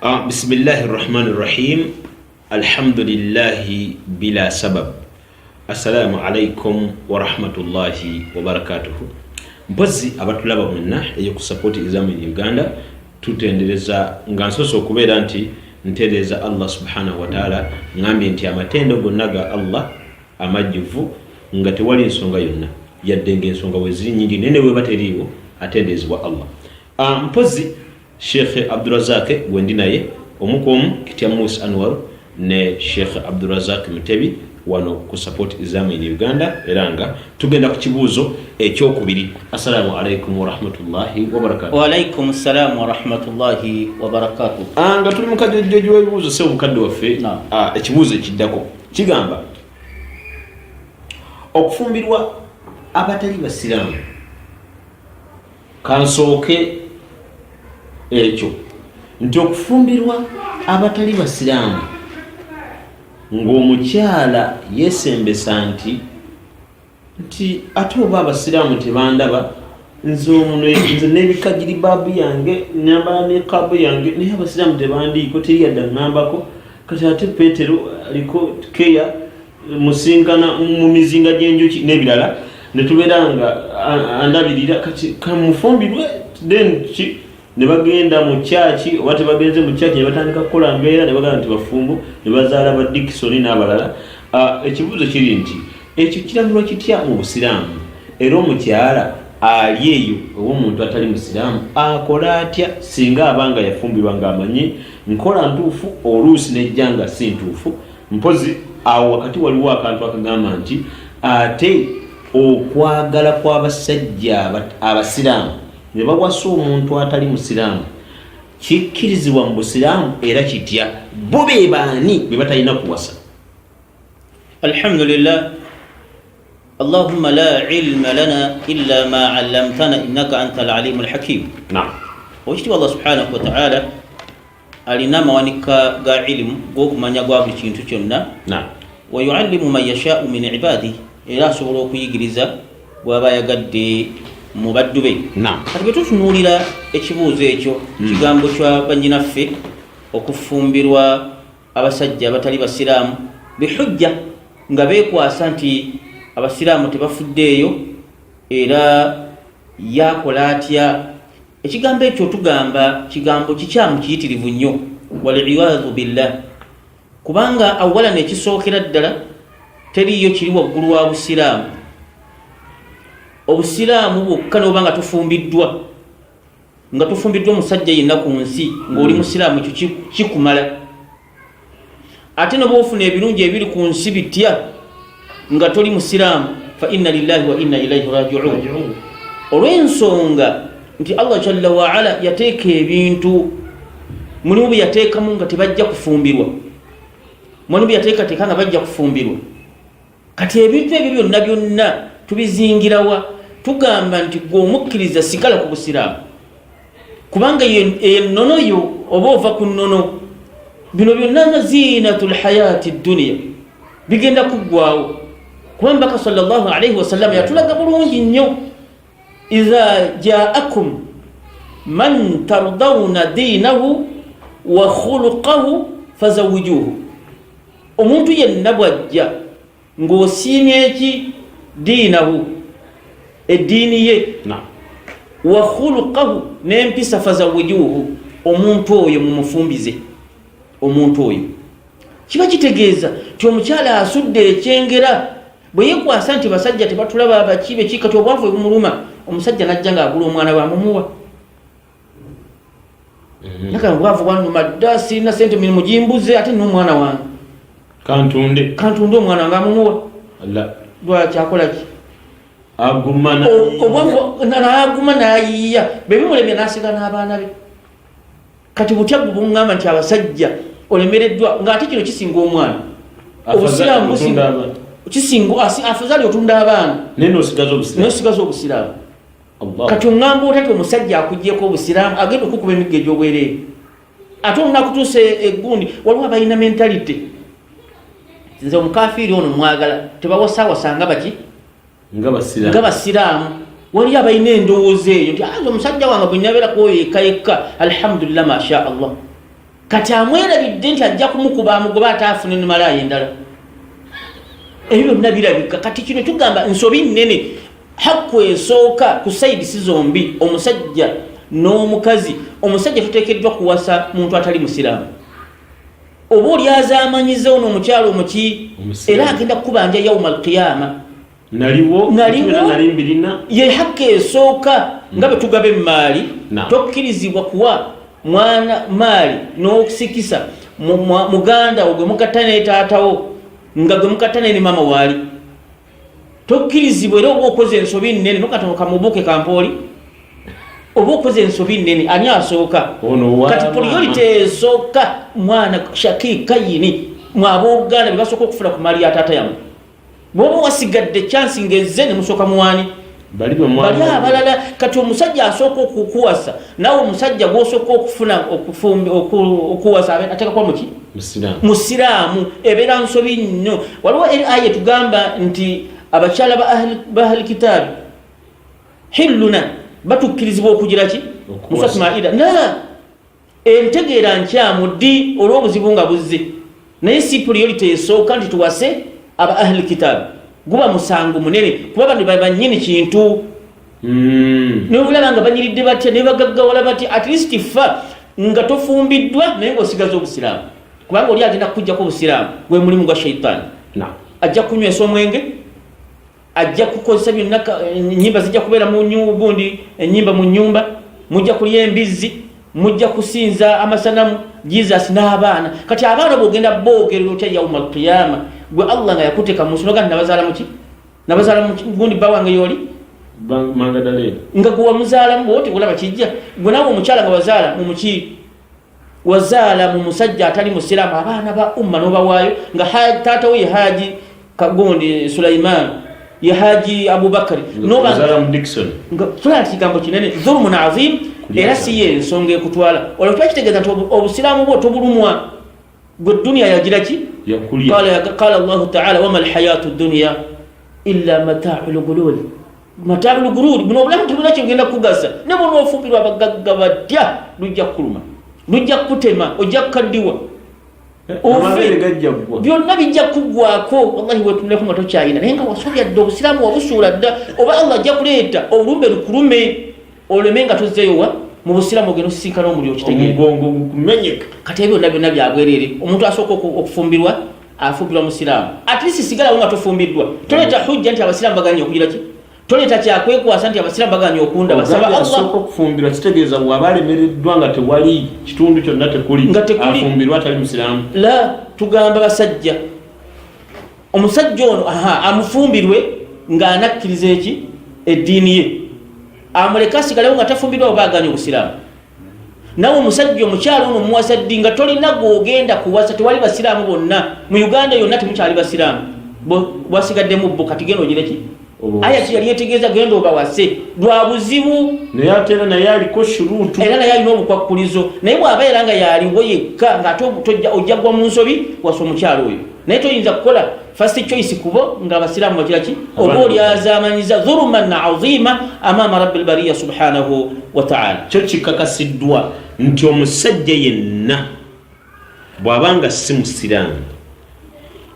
Bismillahir Rahmanir Rahim. Alhamdulillahi bila sabab. Assalamu alaikum wa rahmatullahi wa barakatuh. Mpozi abatulaba mwenna eyo kusupport exam in Uganda tutendereza nga nsoso okubeera nti ntereza Allah subhanahu wa ta'ala ngambye nti amatendo gonnaga Allah amajjuvu nga tewali ensonga yonna yadde ng'ensonga weziri nyingi nene we bateriiwo atendezebwa Allah. Mpozi Sheikh Abdurazak wendi naye omukomu kitya Musa Anwar ne Sheikh Abdurazak Mutebi wano ku support exam in Uganda eranga tugenda ku kibuuzo ekyokubiri. Assalamu alaikum wa rahmatullahi wa barakatuh. Wa alaikum assalam wa rahmatullahi wa barakatuh. Nga tuli mu kaddejo w'ebibuuzo se omukadde waffe ekibuuzo ekiddako kigamba okufumbirwa abatali basiraamu. Kansooke ekyo nti okufumbirwa abatali basiraamu ng'omukyala yesembesa nti ate oba abasiraamu tebandaba nze n'ebikajiri baabu yange nyambala n'ekaabu yange naye abasiraamu tebandiiko teri yadda ngambako kati ate Peetero aliko keya musinkana mu mizinga gy'enjuki n'ebirala ne tubeera nga andabirira kati kamufumbirwe then ne bagenda mu kyaki oba tebagenze mu kyaki ne batandika kukola mbeera ne bagamba nti bafumbo ne bazaala ba Dickson n'abalala. Ekibuuzo kiri nti ekyo kiragirwa kitya mu busiraamu era omukyala ali eyo omuntu atali musiraamu akola atya singa abanga yafumbirwa ng'amanyi nkola ntuufu oluusi nejja nga si ntuufu. Mpozi awo wakati waliwo akantu akagamba nti ate okwagala kw'abasajja abasiraamu ne bawasa omuntu atali musiraamu kikkirizibwa mu busiraamu era kitya bo be baani be batalina kuwasa? Alhamdulillah. Allahumma la ilma lana illa ma 'allamtana innaka antal alimul hakim. Naam. Okiitibwa Allah subhanahu wa ta'ala alina amawanika ga ilmu g'okumanya gwa buli kintu kyonna. Naam. Wa yu'allimu man yasha'u min ibadihi, era asobola okuyigiriza bw'aba ayagadde mu baddu be. Naam. Kati bwe tutunuulira ekibuuzo ekyo kigambo kya bannyinaffe okufumbirwa abasajja abatali basiraamu bihujja nga beekwasa nti abasiraamu tebafuddeeyo era yakola atya. Ekigambo ekyo tugamba kigambo kikyamu kiyitirivu nnyo wal'iyadhu billah, kubanga awalan ekisookera ddala teriyo kiri waggulu wa busiraamu. Obusiraamu bwokka n'oba nga tufumbiddwa musajja yenna ku nsi ng'oli musiraamu ekyo kikumala. Ate n'oba ofuna ebirungi ebiri ku nsi bitya nga toli musiraamu fa inna lillahi wa inna ilaihi raji'un. Olw'ensonga nti Allah jalla wa ala yateeka ebintu mulimu bye yateekamu nga tebajja kufumbirwa, mulimu bye yateekateeka nga bajja kufumbirwa. Kati ebintu ebyo byonna byonna tubizingirawa tugamba nti gwe omukkiriza sigala ku busiraamu, kubanga ennono yo oba ova ku nnono bino byonna nga zinatul hayati dunya bigenda kuggwawo. Kubanga mbaka sallallahu alaihi wasallam yatulaga bulungi nnyo idha ja'akum man tardawna dinahu wa khuluqahu fazawijuhu. Omuntu yenna bwajja ng'osiimye eki dinahu eddiini ye wa khuluqahu n'empisa fazawijuhu, omuntu oyo mumufumbize. Omuntu oyo kiba kitegeeza ti omukyala asudde ekyengera bwe yeekwasa nti basajja tebatulaba abakibe kikati obwavu ebumuluma omusajja najja ng'agula omwana bamumuwa nakala obwavu bwanuma dda sirina sente mirimu gimbuze ate n'omwana wange kantunde omwana wange amumuwa lwaki akola ki? Obwavu n'aguma n'ayiiya bebimulemye n'asiga n'abaana be. Kati butya bubungamba nti abasajja olemereddwa ng'ate kino kisinga omwana obusiraamu kisinga afazali otunda abaana n'osigaza obusiraamu. Kati oŋŋamba otati omusajja akugyeko obusiraamu agenda okukuba emigga egy'obwereere ate olunakutuusa eggundi waliwo abalina mentalite nze omukafiiri ono mwagala tebawasaawasanga baki nga basiraamu. Waliyo abalina endowooza eyo nti omusajja wange bwe nnabeera kwoyo yekka alhamdulillah masha Allah kati amwerabidde nti ajja kumukuba amugoba ataafune nemalayo endala. Ebyo byonna birabika. Kati kino tugamba nsobi nnene. Hakku esooka ku sayidisi zombi, omusajja n'omukazi. Omusajja tuteekeddwa kuwasa muntu atali musiraamu. Oba oli azaamanyiza ono omukyalo omuki era agenda kukubanja yawma alqiyama. Naliwo ye hakku esooka nga bwe tugaba emmaali. Tokkirizibwa kuwa mwana maali n'okusikisa muganda ogwe mukattane taatawo nga gwe mukattane ne mama waali. Tokkirizibwa era oba okoze ensobi nnene nokatono kamubuuke kampooli oba okoze ensobi nnene ani asooka kati priority esooka mwana Shakii Kayini mwab'Oluganda be basooka okufuna ku maali ya taata yammwe. Bw'oba wasigadde chance ng'ezze ne musooka muwani bali abalala. Kati omusajja asooka okukuwasa naawe omusajja gw'osooka okufuna okuwasa ateeka kuba muki musiraamu. Ebeera nsobi nnyo. Waliwo aya tugamba nti abakyala ba ahli kitaabi hilluna batukkirizibwa okugira ki Suratu Maida. Entegeera nkyamu ddi olw'obuzibu nga buzze, naye si priority esooka nti tuwase aba ahli kitaabi. Guba musango munene kuba bano banyini kintu. N'obulaba nga banyiridde batya ne bagaggawala bati at least fa nga tofumbiddwa naye ng'osigaza obusiraamu. Kubanga oli agenda kujjako obusiraamu gwe mulimu gwa shaitaani. Ajja kunywesa omwenge, ajja kukozesa byonna, ennyimba zijja kubeera mu gundi ennyimba mu nnyumba, mujja kulya embizzi, mujja kusinza amasanamu, Jesus n'abaana. Kati abaana bw'ogenda boogerera otya yawma alqiyama gwe Allah nga yakuteeka mu nsoga nabazaala muki nabazaala mu gundi bawange yoli mangadale nga gwe wamuzaala mu wote olaba kijja gwe nawe omukyala nga wazaala mu muki wazaala mu musajja atali musiraamu abaana ba umma n'obawaayo nga taata we Haji Kagundi Sulaiman ya Haji Abubakar n'obazaala mu Dickson nga fulani kigambo kinene dhulmun azim era si ye ensonga ekutwala olwo twakitegeeza nti obusiraamu bwo tobulumwa gwe dunia yagira ki qala Allah ta'ala wama alhayatu dunya illa mata'ul ghurur. Mata'ul ghurur buno obulamu tubula kyogenda kugasa ne bono ofumbirwa abagagga batya lujja kuluma lujja kutema ojja kukaddiwa byonna bijja kuggwako. Wallahi wetunuleko nga tokyayina naye nga wasobya dda obusiraamu wabusuula dda oba Allah ajja kuleeta olumbe lukulume oleme nga tozzeeyowa mu busiraamu ogenda osisinkana omuliro kitegeeremenyeka. Kati ebyo byonna bya bwereere. Omuntu asooka okufumbirwa afumbirwa musiraamu at least sigalawo nga tofumbiddwa. Toleeta hujja nti abasiraamu baganye okugira ki, toleeta kyakwekwasa nti abasiraamu baganye okunda basaba Allah. Asooka okufumbirwa kitegeeza bw'aba alemereddwa nga tewali kitundu kyonna tekuli afumbirwa atali musiraamu. La tugamba basajja omusajja ono amufumbirwe ng'anakkiriza eki eddiini ye, amuleka asigalewo nga tafumbirwa oba aganye obusiraamu. Nawe omusajja omukyalo ono muwasa ddi nga tolina gw'ogenda kuwasa, tewali basiraamu bonna mu Uganda yonna temukyali basiraamu bwasigaddemu bo. Kati genda ogire ki aya yali yetegeeza genda obawase lwa buzibu naye ate era naye aliko shuruutu era naye alina obukwakkulizo. Naye bw'aba era nga yaliwo yekka ng'ate ojja gwa mu nsobi wasa omukyalo oyo, naye toyinza kukola first choice kubo nga abasiraamu bakira ki oba oli azaamanyiza dhuluman azima amaama rabbil bariya subhanahu wa ta'ala. Kyo kikakasiddwa nti omusajja yenna bw'abanga si musiraamu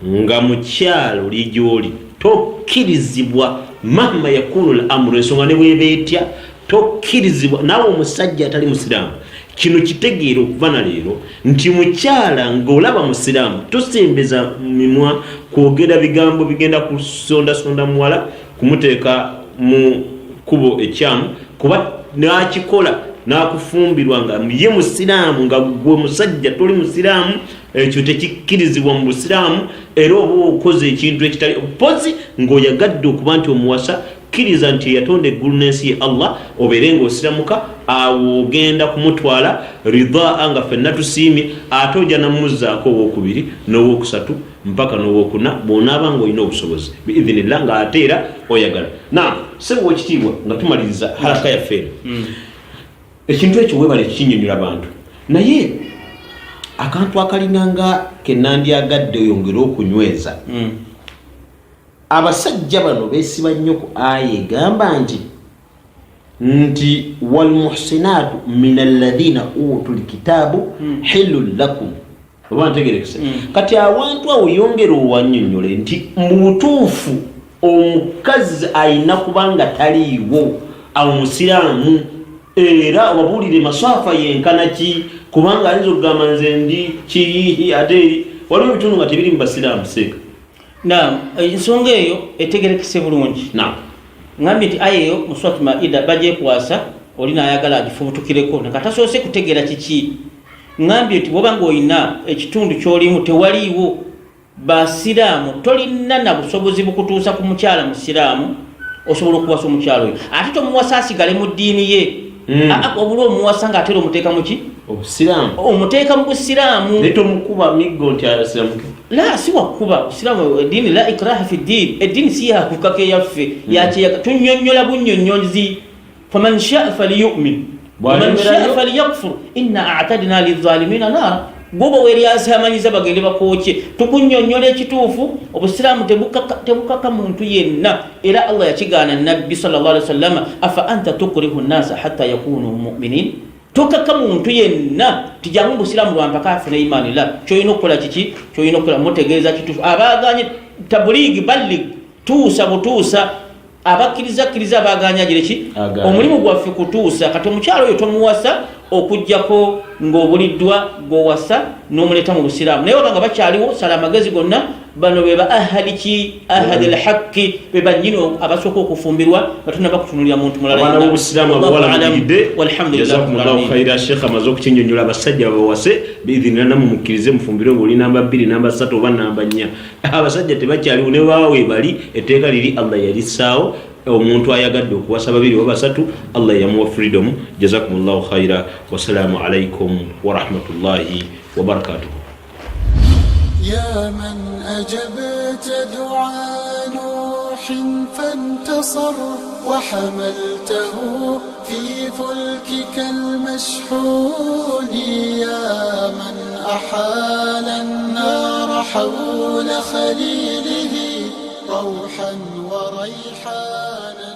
nga mukyalo ligyoli tokkirizibwa mahma yakunu al-amru, ensonga ne bw'ebeetya tokkirizibwa. Naawe omusajja atali musiraamu kino kitegeera okuva na leero nti mukyala ng'olaba musiraamu tosembeza mimwa kwogera bigambo bigenda kusondasonda muwala kumuteeka mu kubo ekyamu, kuba n'akikola n'akufumbirwa nga ye musiraamu nga gwe musajja toli musiraamu, ekyo tekikkirizibwa mu busiraamu. Era oba okoze ekintu ekitali pozi ng'oyagadde okuba nti omuwasa, kkiriza nti yatonda eggulu n'ensi ye Allah, obeere ng'osiramuka, awo ogenda kumutwala ridaa nga ffenna tusiimye, ate ojja namuzzaako owokubiri n'owokusatu mpaka n'owokuna bw'onaaba ng'olina obusobozi biidhinillah ng'ate era oyagala. Sebo ekitiibwa nga tumaliriza haraka yaffe eno, ekintu ekyo weebale kinyonnyola abantu, naye akantu akalinganga kennandyagadde oyongere okunyweza. Abasajja bano beesiba nnyo ku aya egamba nti nti walmuhsinatu min alladhina utul kitabu hilul lakum oba ntegerekese kati awantu awo yongera owanyonyole nti mubutuufu omukazi ayina kubanga taliiwo awo musiraamu era obabuulire maswafa yenkana ki kubanga ayinza okugamba nze ndi kiyihi ate waliwo ebitundu nga tebiri mu basiraamu seeka naam ensonga eyo etegerekese bulungi naam ngambye nti aya eyo mu surati maida bagyekwasa oli naayagala agifubutukireko nakatasoose kutegeera kiki ngambye nti bwoba ngaolina ekitundu kyolimu tewaliiwo basiraamu tolina na busobozi bukutuusa ku mukyala musiraamu osobola okuwasa omukyalo oyo ate tomuwasa asigale mu ddiini ye obula omuwasa ngaatera omuteeka muki obusiraamu omuteeka mu busiraamu netomukuba miggo nti asiramuke la si wakuba busiraamu eddiini la ikraha fi ddiini eddiini si yakukaka eyaffe yakyeyaga tunyonnyola bunnyonnyozi faman shaa faliyumin waman shaa faliyakfur inna atadna lizalimina naara goba weryasi amanyiza bagende bakooke tukunnyonnyola ekituufu obusiraamu tebukaka muntu yenna era allah yakigaana nabbi sallallahu alaihi wasallam afa anta tukrihu nnasa hatta yakunu muminin tokaka muntu yenna tijamu busiraamu lwampaka afuna imaani la kyoyina okukola kiki kyoyina okukola mutegeeza kituufu abaganye tabuligi ballig tuusa butuusa abakkiriza abaganya gireki omulimu gwaffe kutuusa kati omukyalo oyo tomuwasa okujjako ng'obuliddwa gwowasa n'omuleeta mu busiraamu naye wabanga bakyaliwo sala amagezi gonna bano beba ahadiki ahadi alhaqi beba nyino abasooka okufumbirwa batuna bakutunulira muntu mulala abaana b'obusiraamu abawala mugidde jazakumullahu khaira sheekh amaze okukinyonnyola abasajja babawase biidhinira namwe mukkirize mufumbire ng'oli namba 2 namba 3 oba namba 4 abasajja tebakyaliwo ne baba weebali etteeka liri allah yalissaawo omuntu ayagadde okuwasa 2 oba 3 allah yamuwa freedom jazakumullahu khaira wasalaamu alaikum warahmatullahi wabarakatuh يا من أجبت دعاء نوح فانتصر وحملته في فلكك المشحون يا من أحال النار حول خليله روحا وريحانا